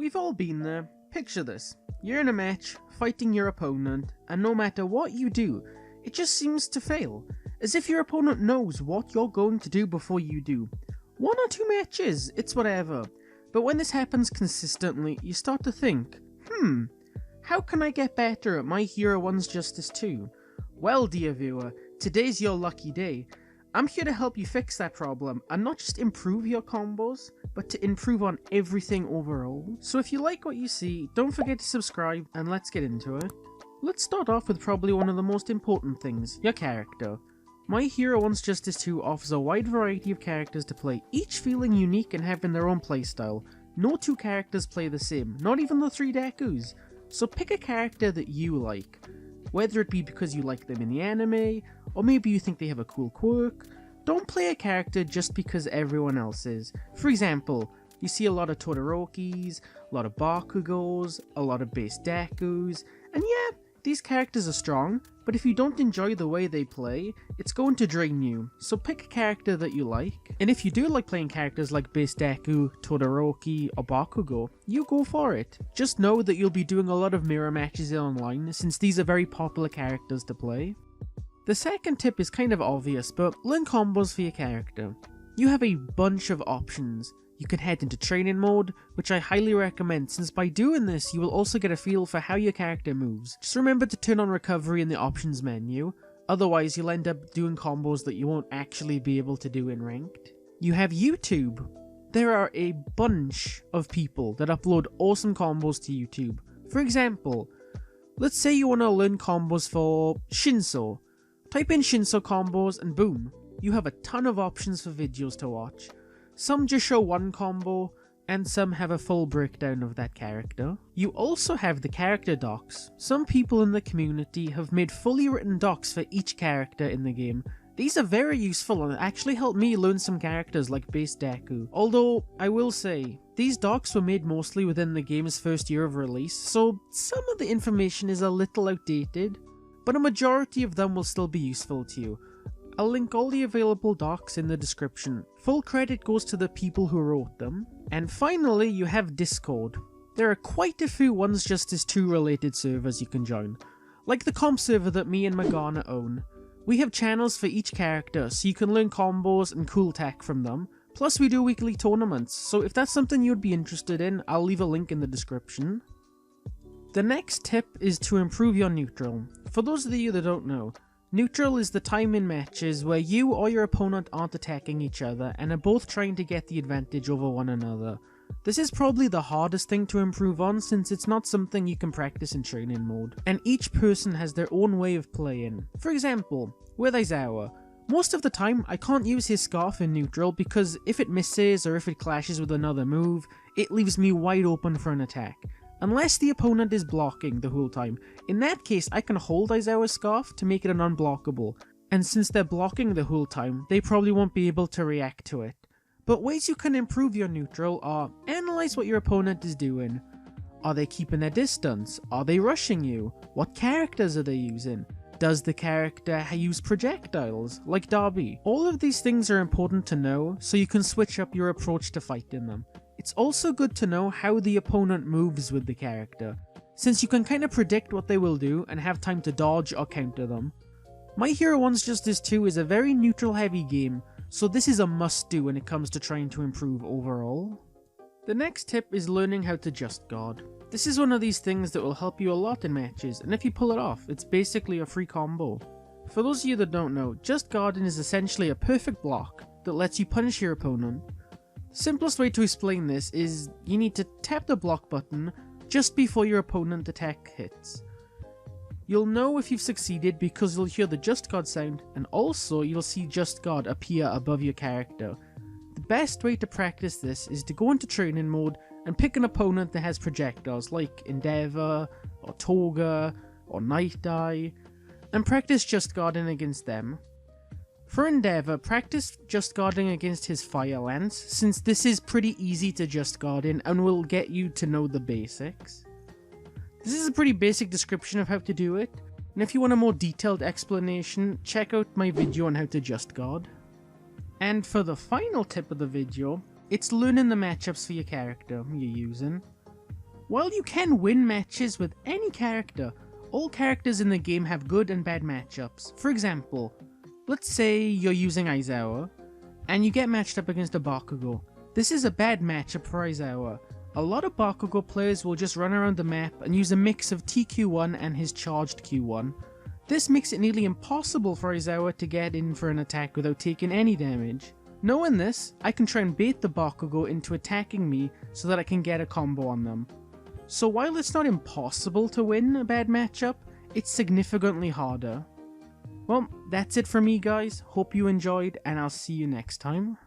We've all been there. Picture this. You're in a match, fighting your opponent, and no matter what you do, it just seems to fail. As if your opponent knows what you're going to do before you do. 1 or 2 matches, it's whatever. But when this happens consistently, you start to think, how can I get better at My Hero One's Justice 2? Well, dear viewer, today's your lucky day. I'm here to help you fix that problem, and not just improve your combos, but to improve on everything overall. So if you like what you see, don't forget to subscribe, and let's get into it. Let's start off with probably one of the most important things, your character. My Hero One's Justice 2 offers a wide variety of characters to play, each feeling unique and having their own playstyle. No 2 characters play the same, not even the 3 Dekus. So pick a character that you like. Whether it be because you like them in the anime, or maybe you think they have a cool quirk. Don't play a character just because everyone else is. For example, you see a lot of Todorokis, a lot of Bakugos, a lot of base Dekus, and yeah, these characters are strong, but if you don't enjoy the way they play, it's going to drain you, so pick a character that you like. And if you do like playing characters like base Deku, Todoroki, or Bakugo, you go for it. Just know that you'll be doing a lot of mirror matches online, since these are very popular characters to play. The second tip is kind of obvious, but learn combos for your character. You have a bunch of options. You can head into training mode, which I highly recommend, since by doing this you will also get a feel for how your character moves. Just remember to turn on recovery in the options menu, otherwise you'll end up doing combos that you won't actually be able to do in ranked. You have YouTube. There are a bunch of people that upload awesome combos to YouTube. For example, let's say you want to learn combos for Shinso. Type in Shinso combos and boom, you have a ton of options for videos to watch. Some just show one combo, and some have a full breakdown of that character. You also have the character docs. Some people in the community have made fully written docs for each character in the game. These are very useful and actually helped me learn some characters like base Deku. Although, I will say, these docs were made mostly within the game's first year of release, so some of the information is a little outdated, but a majority of them will still be useful to you. I'll link all the available docs in the description. Full credit goes to the people who wrote them. And finally, you have Discord. There are quite a few One's Justice 2 related servers you can join, like the comp server that me and Magana own. We have channels for each character, so you can learn combos and cool tech from them. Plus we do weekly tournaments, so if that's something you'd be interested in, I'll leave a link in the description. The next tip is to improve your neutral. For those of you that don't know, neutral is the time in matches where you or your opponent aren't attacking each other and are both trying to get the advantage over one another. This is probably the hardest thing to improve on, since it's not something you can practice in training mode, and each person has their own way of playing. For example, with AIzawa, most of the time I can't use his scarf in neutral because if it misses or if it clashes with another move, it leaves me wide open for an attack. Unless the opponent is blocking the whole time. In that case, I can hold AIzawa's scarf to make it an unblockable, and since they're blocking the whole time, they probably won't be able to react to it. But ways you can improve your neutral are, analyze what your opponent is doing. Are they keeping their distance? Are they rushing you? What characters are they using? Does the character use projectiles, like Dabi? All of these things are important to know, so you can switch up your approach to fighting them. It's also good to know how the opponent moves with the character, since you can kind of predict what they will do and have time to dodge or counter them. My Hero One's Justice 2 is a very neutral heavy game, so this is a must do when it comes to trying to improve overall. The next tip is learning how to just guard. This is one of these things that will help you a lot in matches, and if you pull it off, it's basically a free combo. For those of you that don't know, just guarding is essentially a perfect block that lets you punish your opponent. Simplest way to explain this is you need to tap the block button just before your opponent attack hits. You'll know if you've succeeded because you'll hear the Just Guard sound, and also you'll see Just Guard appear above your character. The best way to practice this is to go into training mode and pick an opponent that has projectiles like Endeavor, or Toga, or Nighteye, and practice Just Guarding against them. For Endeavor, practice Just Guarding against his Fire Lance, since this is pretty easy to Just Guard in and will get you to know the basics. This is a pretty basic description of how to do it, and if you want a more detailed explanation, check out my video on how to Just Guard. And for the final tip of the video, it's learning the matchups for your character you're using. While you can win matches with any character, all characters in the game have good and bad matchups. For example, let's say you're using AIzawa, and you get matched up against a Bakugo. This is a bad matchup for AIzawa. A lot of Bakugo players will just run around the map and use a mix of TQ1 and his charged Q1. This makes it nearly impossible for AIzawa to get in for an attack without taking any damage. Knowing this, I can try and bait the Bakugo into attacking me so that I can get a combo on them. So while it's not impossible to win a bad matchup, it's significantly harder. Well, that's it for me guys, hope you enjoyed and I'll see you next time.